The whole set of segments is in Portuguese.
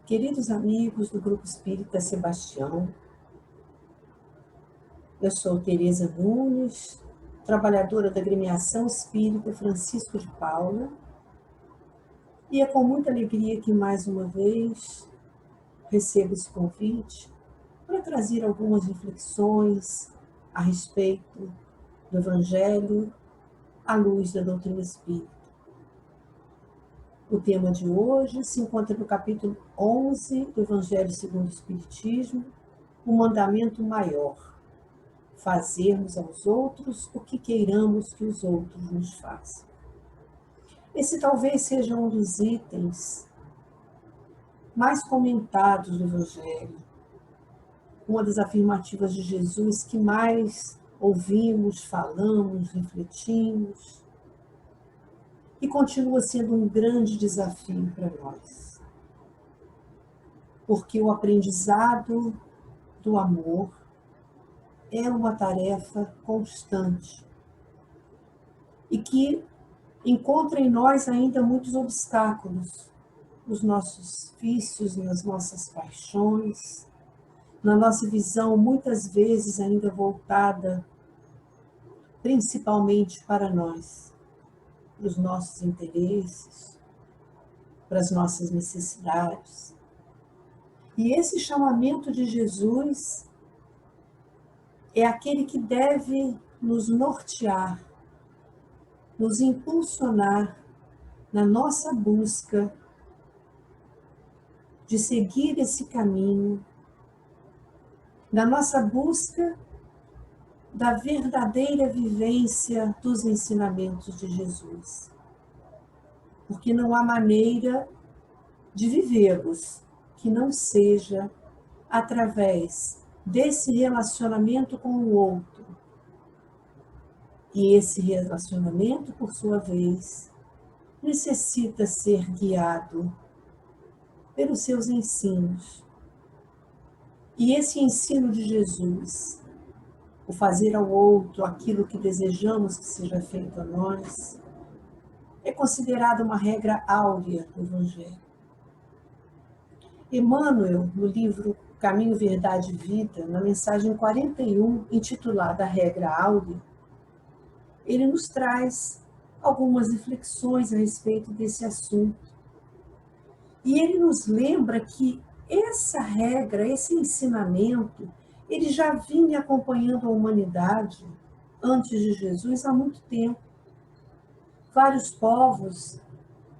Queridos amigos do Grupo Espírita Sebastião, eu sou Tereza Nunes, trabalhadora da Agremiação Espírita Francisco de Paula, e é com muita alegria que mais uma vez recebo esse convite para trazer algumas reflexões a respeito do Evangelho à luz da doutrina espírita. O tema de hoje se encontra no capítulo 11 do Evangelho segundo o Espiritismo, o mandamento maior: fazermos aos outros o que queiramos que os outros nos façam. Esse talvez seja um dos itens mais comentados do Evangelho, uma das afirmativas de Jesus que mais ouvimos, falamos, refletimos, e continua sendo um grande desafio para nós. Porque o aprendizado do amor é uma tarefa constante e que encontra em nós ainda muitos obstáculos, nos nossos vícios, nas nossas paixões, na nossa visão muitas vezes ainda voltada principalmente para nós, para os nossos interesses, para as nossas necessidades. E esse chamamento de Jesus é aquele que deve nos nortear, nos impulsionar na nossa busca de seguir esse caminho, na nossa busca da verdadeira vivência dos ensinamentos de Jesus. Porque não há maneira de vivê-los que não seja através desse relacionamento com o outro. E esse relacionamento, por sua vez, necessita ser guiado pelos seus ensinos. E esse ensino de Jesus, o fazer ao outro aquilo que desejamos que seja feito a nós, é considerado uma regra áurea do Evangelho. Emmanuel, no livro Caminho, Verdade e Vida, na mensagem 41, intitulada Regra Áurea, ele nos traz algumas reflexões a respeito desse assunto. E ele nos lembra que essa regra, esse ensinamento, ele já vinha acompanhando a humanidade antes de Jesus há muito tempo. Vários povos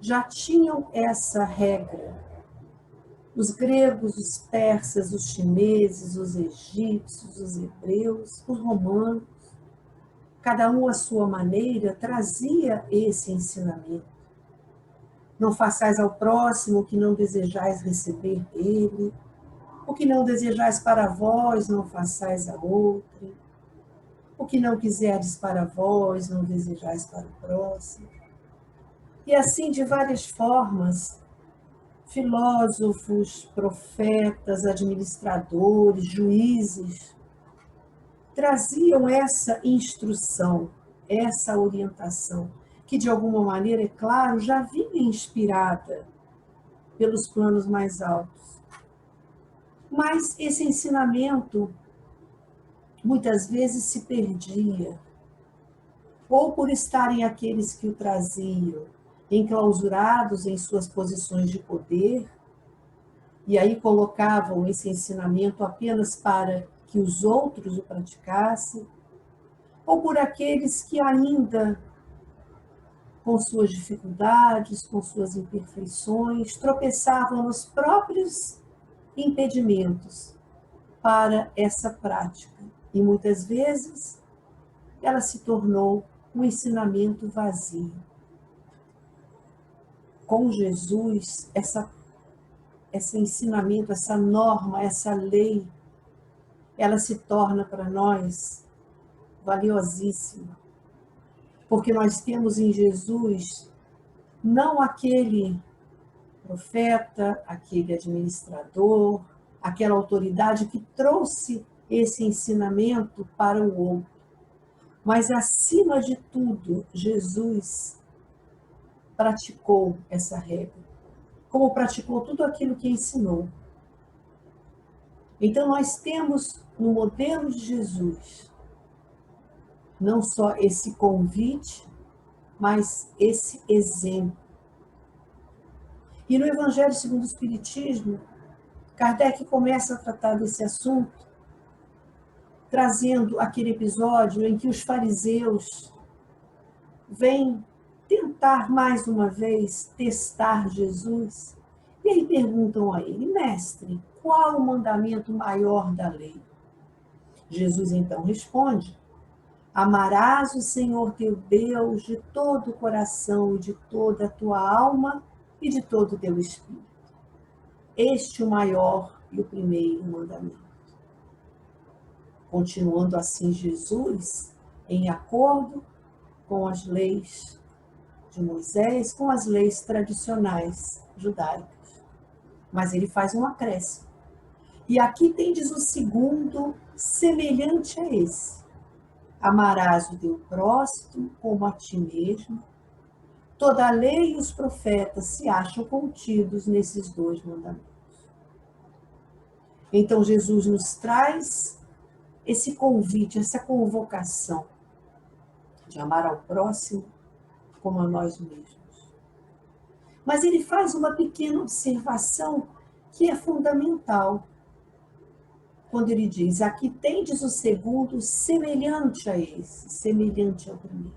já tinham essa regra. Os gregos, os persas, os chineses, os egípcios, os hebreus, os romanos, cada um à sua maneira trazia esse ensinamento. Não façais ao próximo o que não desejais receber dele, o que não desejais para vós, não façais a outro, o que não quiserdes para vós, não desejais para o próximo. E assim, de várias formas, filósofos, profetas, administradores, juízes, traziam essa instrução, essa orientação, que de alguma maneira, é claro, já vinha inspirada pelos planos mais altos. Mas esse ensinamento muitas vezes se perdia, ou por estarem aqueles que o traziam enclausurados em suas posições de poder, e aí colocavam esse ensinamento apenas para que os outros o praticassem, ou por aqueles que ainda, com suas dificuldades, com suas imperfeições, tropeçavam nos próprios impedimentos para essa prática. E muitas vezes ela se tornou um ensinamento vazio. Com Jesus, esse ensinamento, essa norma, essa lei, ela se torna para nós valiosíssima. Porque nós temos em Jesus não aquele profeta, aquele administrador, aquela autoridade que trouxe esse ensinamento para o outro. Mas, acima de tudo, Jesus praticou essa regra. como praticou tudo aquilo que ensinou. Então nós temos no modelo de Jesus não só esse convite, mas esse exemplo. E no Evangelho segundo o Espiritismo, Kardec começa a tratar desse assunto, trazendo aquele episódio em que os fariseus vêm tentar mais uma vez testar Jesus, e aí perguntam a ele: mestre, qual o mandamento maior da lei? Jesus então responde: amarás o Senhor teu Deus de todo o coração e de toda a tua alma e de todo o teu espírito. Este é o maior e o primeiro mandamento. Continuando assim Jesus, em acordo com as leis de Moisés, com as leis tradicionais judaicas. Mas ele faz um acréscimo. E aqui tendes o segundo, semelhante a esse: amarás o teu próximo como a ti mesmo. Toda a lei e os profetas se acham contidos nesses dois mandamentos. Então Jesus nos traz esse convite, essa convocação de amar ao próximo como a nós mesmos. Mas ele faz uma pequena observação que é fundamental. Quando ele diz: aqui tendes o segundo semelhante a esse, semelhante ao primeiro.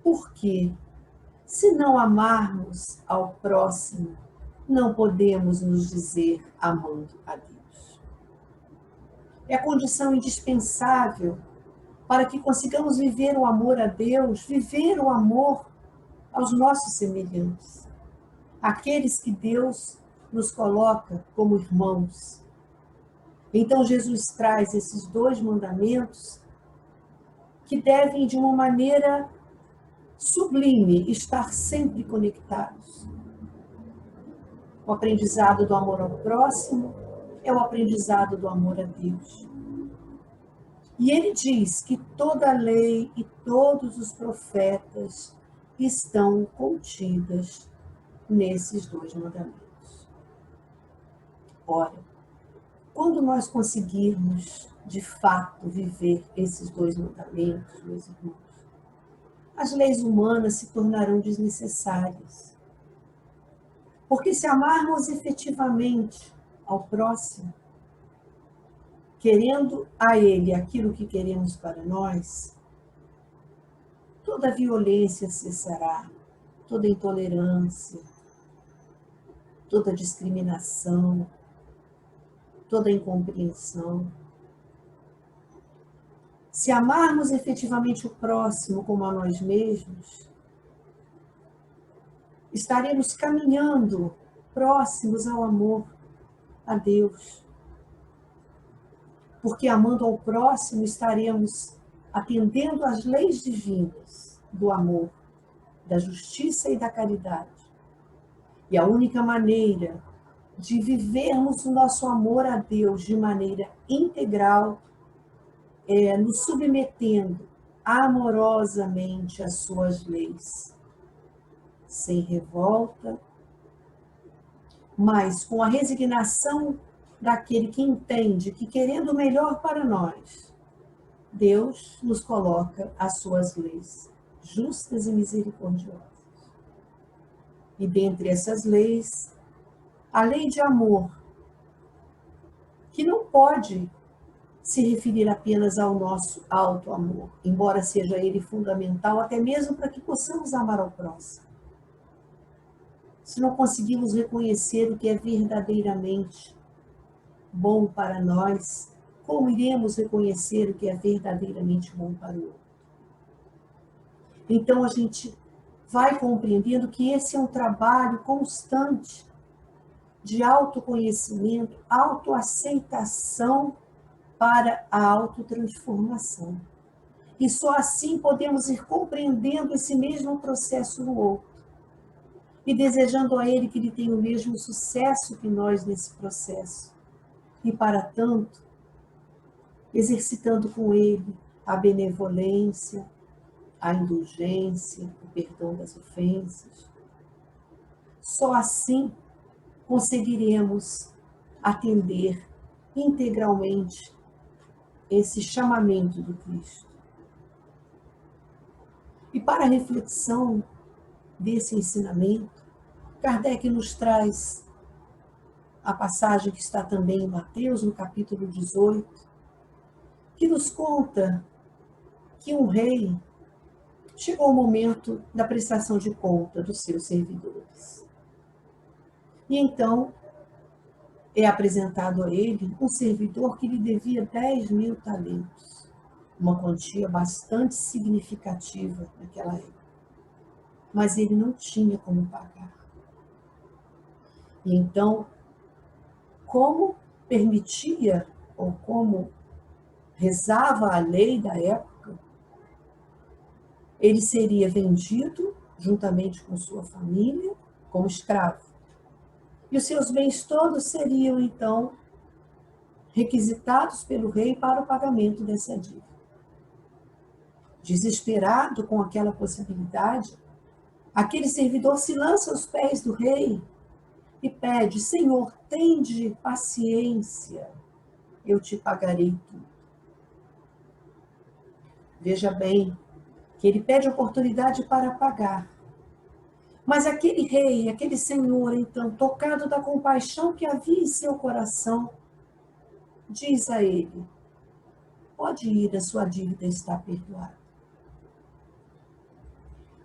Por quê? Se não amarmos ao próximo, não podemos nos dizer amando a Deus. É a condição indispensável para que consigamos viver o amor a Deus, viver o amor aos nossos semelhantes, aqueles que Deus nos coloca como irmãos. Então Jesus traz esses dois mandamentos que devem, de uma maneira sublime, estar sempre conectados. O aprendizado do amor ao próximo é o aprendizado do amor a Deus. E ele diz que toda a lei e todos os profetas estão contidas nesses dois mandamentos. Ora, quando nós conseguirmos, de fato, viver esses dois mandamentos, meus irmãos, as leis humanas se tornarão desnecessárias. Porque se amarmos efetivamente ao próximo, querendo a ele aquilo que queremos para nós, toda violência cessará, toda intolerância, toda discriminação, toda incompreensão. Se amarmos efetivamente o próximo como a nós mesmos, estaremos caminhando próximos ao amor a Deus. Porque amando ao próximo estaremos atendendo às leis divinas do amor, da justiça e da caridade. E a única maneira de vivermos o nosso amor a Deus de maneira integral é nos submetendo amorosamente às suas leis, sem revolta, mas com a resignação daquele que entende que, querendo o melhor para nós, Deus nos coloca as suas leis justas e misericordiosas. E dentre essas leis, a lei de amor, que não pode se referir apenas ao nosso alto amor, embora seja ele fundamental até mesmo para que possamos amar ao próximo. Se não conseguimos reconhecer o que é verdadeiramente bom para nós, como iremos reconhecer o que é verdadeiramente bom para o outro? Então a gente vai compreendendo que esse é um trabalho constante de autoconhecimento, autoaceitação para a autotransformação. E só assim podemos ir compreendendo esse mesmo processo no outro e desejando a ele que ele tenha o mesmo sucesso que nós nesse processo. E para tanto, exercitando com ele a benevolência, a indulgência, o perdão das ofensas, Só assim conseguiremos atender integralmente esse chamamento do Cristo. E para a reflexão desse ensinamento, Kardec nos traz a passagem que está também em Mateus, no capítulo 18, que nos conta que um rei chegou o momento da prestação de conta dos seus servidores. E então é apresentado a ele um servidor que lhe devia 10.000 talentos, uma quantia bastante significativa naquela época. Mas ele não tinha como pagar. E então, como permitia, ou como rezava a lei da época, ele seria vendido, juntamente com sua família, como escravo. E os seus bens todos seriam, então, requisitados pelo rei para o pagamento dessa dívida. Desesperado com aquela possibilidade, aquele servidor se lança aos pés do rei e pede: Senhor, tende paciência, eu te pagarei tudo. Veja bem que ele pede oportunidade para pagar. Mas aquele rei, aquele senhor, então, tocado da compaixão que havia em seu coração, diz a ele: pode ir, a sua dívida está perdoada.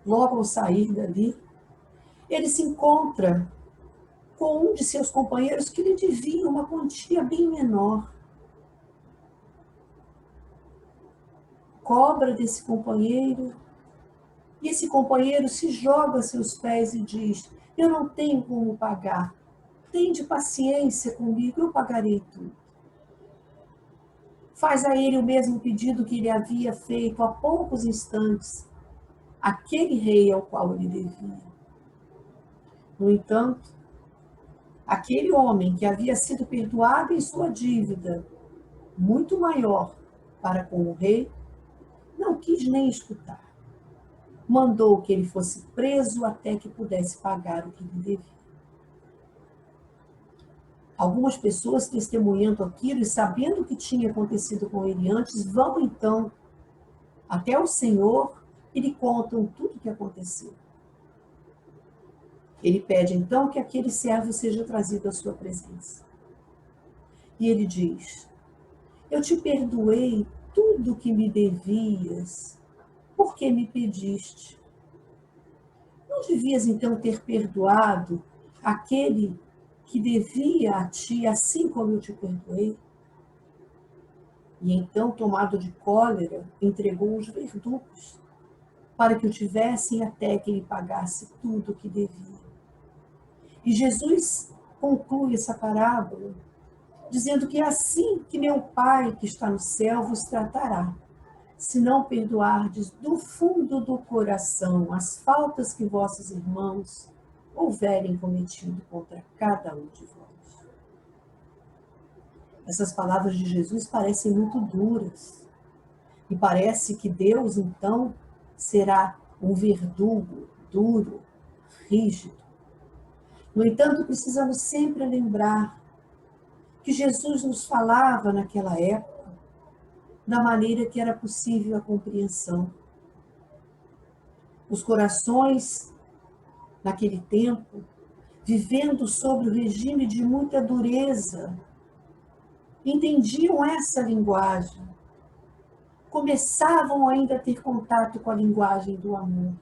Logo ao sair dali, ele se encontra com um de seus companheiros que lhe devia uma quantia bem menor. Cobra desse companheiro, e esse companheiro se joga a seus pés e diz: eu não tenho como pagar, tende paciência comigo, eu pagarei tudo. Faz a ele o mesmo pedido que ele havia feito há poucos instantes, aquele rei ao qual ele devia. No entanto, aquele homem que havia sido perdoado em sua dívida, muito maior para com o rei, não quis nem escutar. Mandou que ele fosse preso até que pudesse pagar o que lhe devia. Algumas pessoas, testemunhando aquilo e sabendo o que tinha acontecido com ele antes, vão então até o Senhor e lhe contam tudo o que aconteceu. Ele pede então que aquele servo seja trazido à sua presença. E ele diz: eu te perdoei tudo o que me devias, porque me pediste. Não devias então ter perdoado aquele que devia a ti, assim como eu te perdoei? E então, tomado de cólera, entregou os verdugos, para que o tivessem até que ele pagasse tudo o que devia. E Jesus conclui essa parábola dizendo que é assim que meu Pai que está no céu vos tratará, se não perdoardes do fundo do coração as faltas que vossos irmãos houverem cometido contra cada um de vós. Essas palavras de Jesus parecem muito duras, e parece que Deus, então, será um verdugo duro, rígido. No entanto, precisamos sempre lembrar que Jesus nos falava naquela época da maneira que era possível a compreensão. Os corações, naquele tempo, vivendo sob o regime de muita dureza, entendiam essa linguagem, começavam ainda a ter contato com a linguagem do amor.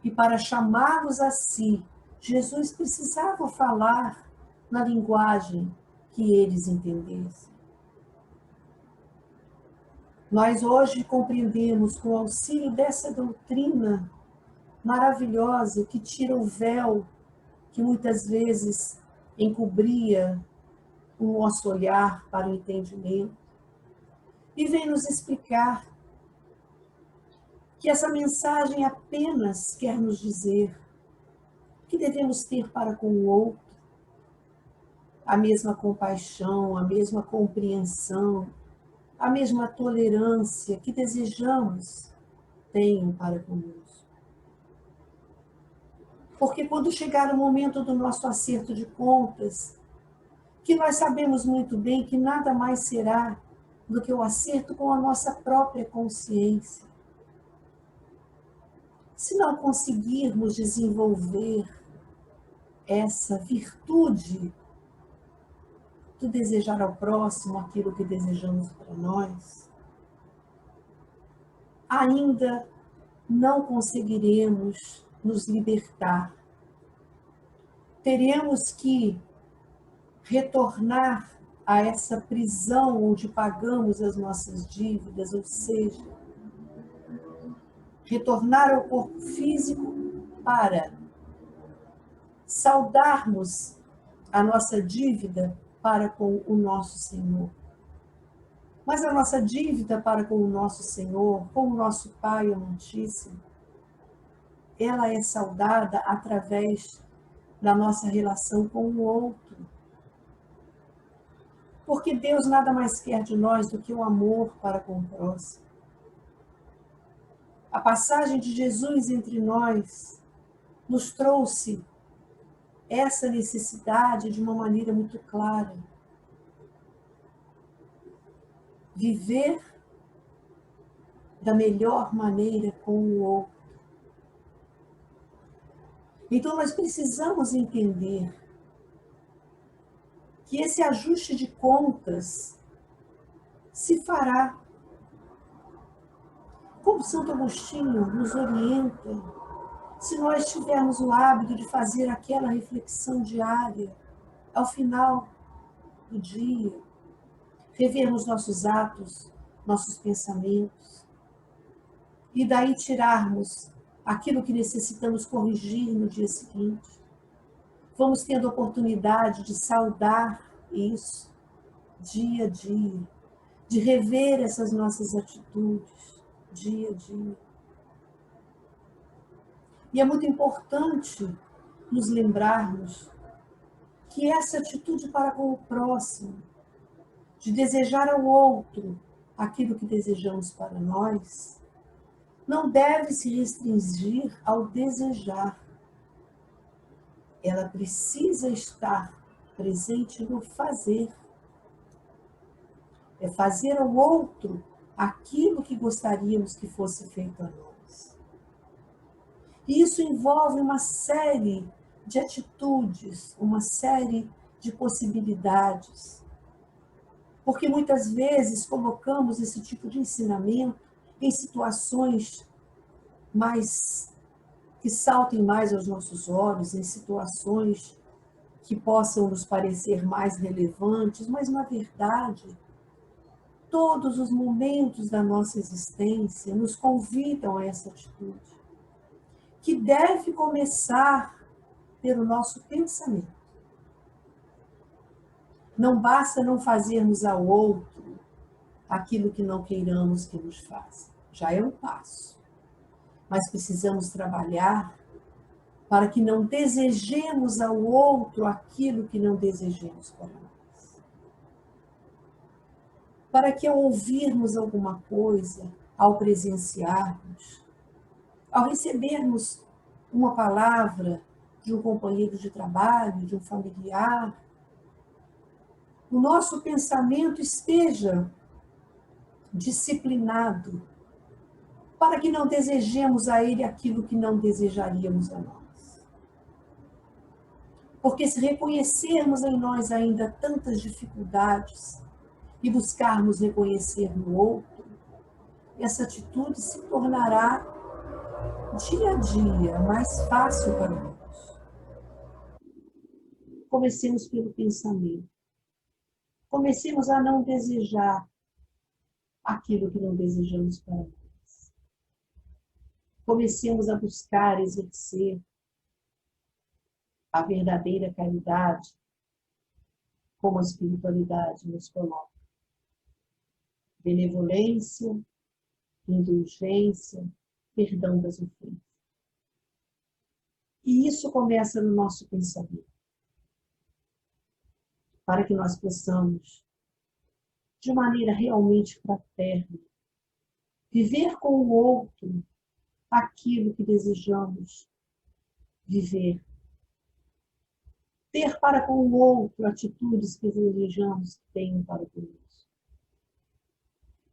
E para chamá-los a si, Jesus precisava falar na linguagem que eles entendessem. Nós hoje compreendemos, com o auxílio dessa doutrina maravilhosa que tira o véu que muitas vezes encobria o nosso olhar para o entendimento, e vem nos explicar que essa mensagem apenas quer nos dizer que devemos ter para com o outro a mesma compaixão, a mesma compreensão, a mesma tolerância que desejamos tenham para conosco. Porque quando chegar o momento do nosso acerto de contas, que nós sabemos muito bem que nada mais será do que o acerto com a nossa própria consciência. Se não conseguirmos desenvolver essa virtude do desejar ao próximo aquilo que desejamos para nós, ainda não conseguiremos nos libertar. Teremos que retornar a essa prisão onde pagamos as nossas dívidas, ou seja, retornar ao corpo físico para saudarmos a nossa dívida para com o nosso Senhor. Mas a nossa dívida para com o nosso Senhor, com o nosso Pai Amantíssimo, ela é saldada através da nossa relação com o outro. Porque Deus nada mais quer de nós do que o amor para com o próximo. A passagem de Jesus entre nós nos trouxe essa necessidade de uma maneira muito clara. Viver da melhor maneira com o outro. Então nós precisamos entender que esse ajuste de contas se fará. Como Santo Agostinho nos orienta, se nós tivermos o hábito de fazer aquela reflexão diária, ao final do dia, revermos nossos atos, nossos pensamentos, e daí tirarmos aquilo que necessitamos corrigir no dia seguinte. Vamos tendo a oportunidade de saudar isso dia a dia, de rever essas nossas atitudes dia a dia. E é muito importante nos lembrarmos que essa atitude para com o próximo, de desejar ao outro aquilo que desejamos para nós, não deve se restringir ao desejar. Ela precisa estar presente no fazer. É fazer ao outro aquilo que gostaríamos que fosse feito a nós. E isso envolve uma série de atitudes, uma série de possibilidades. Porque muitas vezes colocamos esse tipo de ensinamento em situações mais que saltem mais aos nossos olhos, em situações que possam nos parecer mais relevantes, mas na verdade, todos os momentos da nossa existência nos convidam a essa atitude, que deve começar pelo nosso pensamento. Não basta não fazermos ao outro aquilo que não queiramos que nos faça. Já é um passo. Mas precisamos trabalhar para que não desejemos ao outro aquilo que não desejemos para nós. Para que ao ouvirmos alguma coisa, ao presenciarmos, ao recebermos uma palavra de um companheiro de trabalho, de um familiar, o nosso pensamento esteja disciplinado para que não desejemos a ele aquilo que não desejaríamos a nós. Porque se reconhecermos em nós ainda tantas dificuldades e buscarmos reconhecer no outro, essa atitude se tornará dia a dia mais fácil para nós. Comecemos pelo pensamento. Comecemos a não desejar aquilo que não desejamos para nós. Comecemos a buscar exercer a verdadeira caridade, como a espiritualidade nos coloca. Benevolência, indulgência, perdão das ofensas. E isso começa no nosso pensamento. Para que nós possamos, de maneira realmente fraterna, viver com o outro aquilo que desejamos viver. Ter para com o outro atitudes que desejamos que tenham para conosco.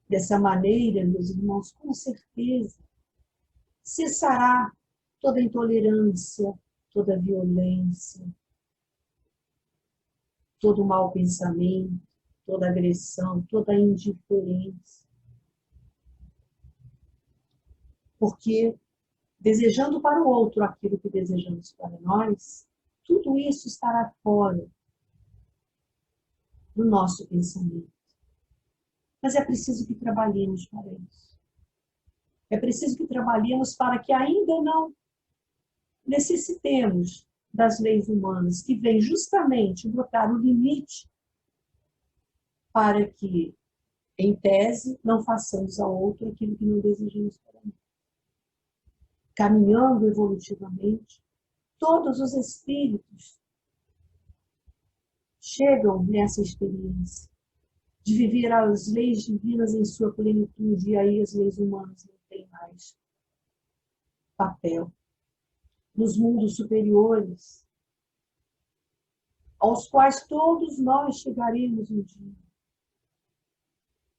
Dessa maneira, meus irmãos, com certeza, cessará toda intolerância, toda violência, todo mau pensamento, toda agressão, toda indiferença. Porque, desejando para o outro aquilo que desejamos para nós, tudo isso estará fora do nosso pensamento. Mas é preciso que trabalhemos para isso. É preciso que trabalhemos para que ainda não necessitemos das leis humanas, que vêm justamente botar o limite para que, em tese, não façamos ao outro aquilo que não desejamos para nós. Caminhando evolutivamente, todos os espíritos chegam nessa experiência de viver as leis divinas em sua plenitude, e aí as leis humanas não têm mais papel. Nos mundos superiores, aos quais todos nós chegaremos um dia,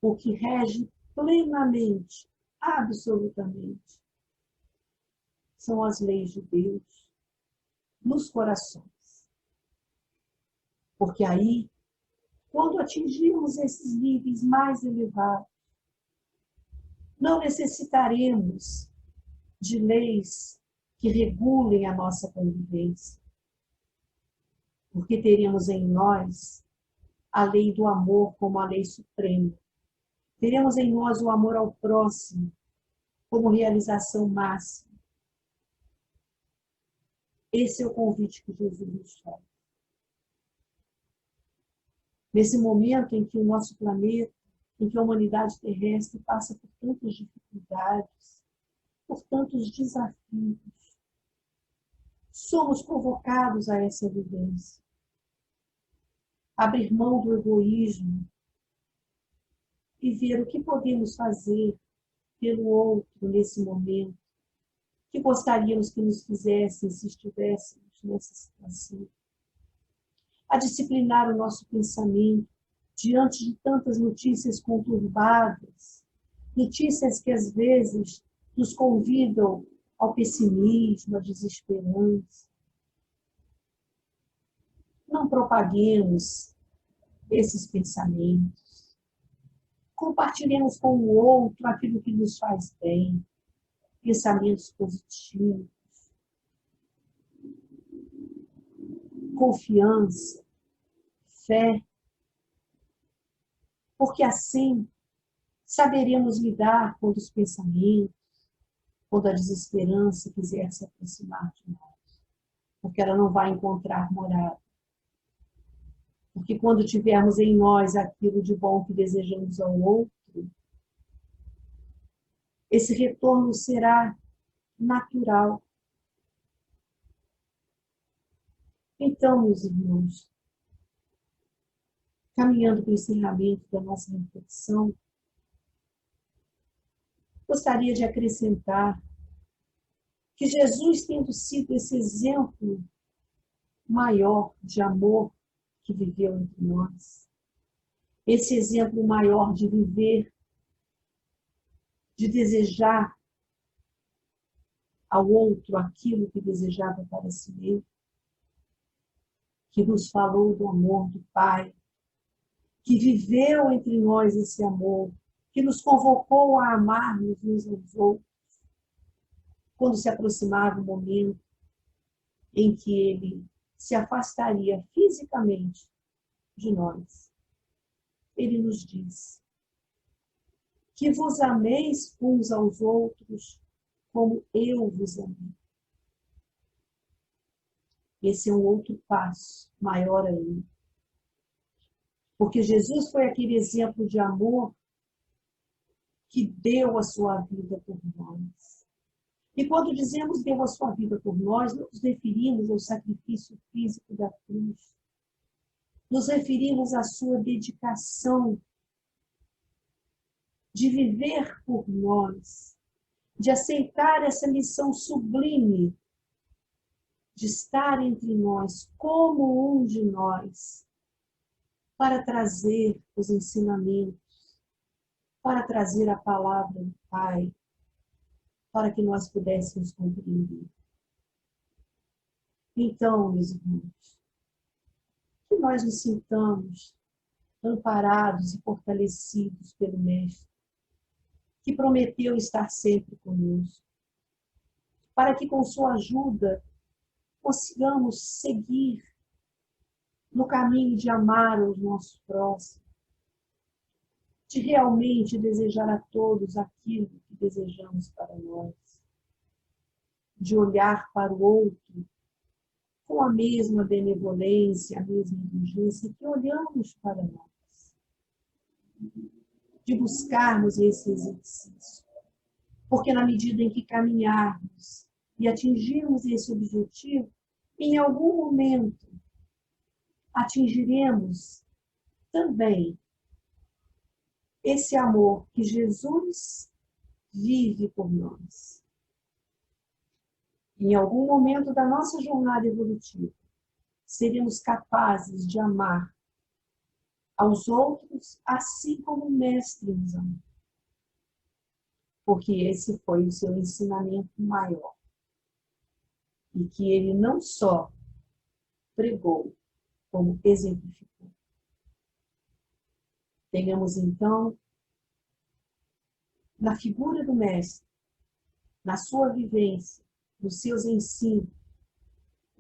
o que rege plenamente, absolutamente, são as leis de Deus nos corações. Porque aí, quando atingirmos esses níveis mais elevados, não necessitaremos de leis que regulem a nossa convivência, porque teremos em nós a lei do amor como a lei suprema. Teremos em nós o amor ao próximo como realização máxima. Esse é o convite que Jesus nos faz. Nesse momento em que o nosso planeta, em que a humanidade terrestre passa por tantas dificuldades, por tantos desafios, somos convocados a essa vivência. Abrir mão do egoísmo e ver o que podemos fazer pelo outro nesse momento, que gostaríamos que nos fizessem se estivéssemos nessa situação. A disciplinar o nosso pensamento diante de tantas notícias conturbadas, notícias que às vezes nos convidam ao pessimismo, à desesperança. Não propaguemos esses pensamentos. Compartilhemos com o outro aquilo que nos faz bem, pensamentos positivos, confiança, fé, porque assim saberemos lidar quando os pensamentos, quando a desesperança quiser se aproximar de nós, porque ela não vai encontrar morada. Porque quando tivermos em nós aquilo de bom que desejamos ao outro, esse retorno será natural. Então, meus irmãos, caminhando para o encerramento da nossa reflexão, gostaria de acrescentar que Jesus, tendo sido esse exemplo maior de amor que viveu entre nós, esse exemplo maior de viver, de desejar ao outro aquilo que desejava para si mesmo, que nos falou do amor do Pai, que viveu entre nós esse amor, que nos convocou a amarmos uns aos outros, quando se aproximava o momento em que ele se afastaria fisicamente de nós. Ele nos diz que vos ameis uns aos outros como eu vos amei. Esse é um outro passo, maior ainda. Porque Jesus foi aquele exemplo de amor que deu a sua vida por nós. E quando dizemos deu a sua vida por nós, nos referimos ao sacrifício físico da cruz. Nos referimos à sua dedicação de viver por nós, de aceitar essa missão sublime de estar entre nós como um de nós, para trazer os ensinamentos, para trazer a palavra do Pai, para que nós pudéssemos compreender. Então, meus irmãos, que nós nos sintamos amparados e fortalecidos pelo Mestre, que prometeu estar sempre conosco, para que com sua ajuda consigamos seguir no caminho de amar os nossos próximos, de realmente desejar a todos aquilo que desejamos para nós, de olhar para o outro com a mesma benevolência, a mesma indulgência que olhamos para nós, de buscarmos esse exercício, porque na medida em que caminharmos e atingirmos esse objetivo, em algum momento atingiremos também esse amor que Jesus vive por nós. Em algum momento da nossa jornada evolutiva, seremos capazes de amar aos outros assim como o Mestre nos amou. Porque esse foi o seu ensinamento maior. E que ele não só pregou, como exemplificou. Tenhamos então, na figura do Mestre, na sua vivência, nos seus ensinos,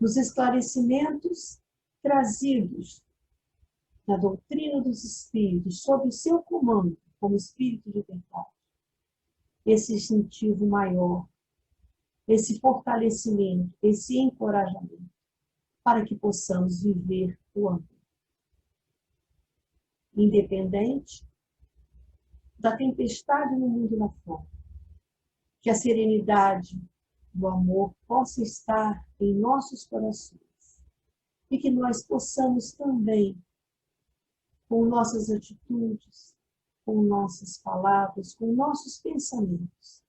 nos esclarecimentos trazidos na doutrina dos Espíritos, sob o seu comando, como Espírito de verdade, esse incentivo maior, esse fortalecimento, esse encorajamento, para que possamos viver o amor. Independente da tempestade no mundo lá fora, que a serenidade do amor possa estar em nossos corações e que nós possamos também, com nossas atitudes, com nossas palavras, com nossos pensamentos,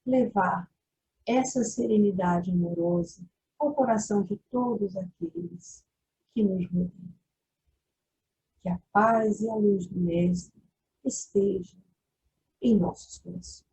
levar essa serenidade amorosa ao coração de todos aqueles que nos rodeiam. Que a paz e a luz do Mestre estejam em nossos corações.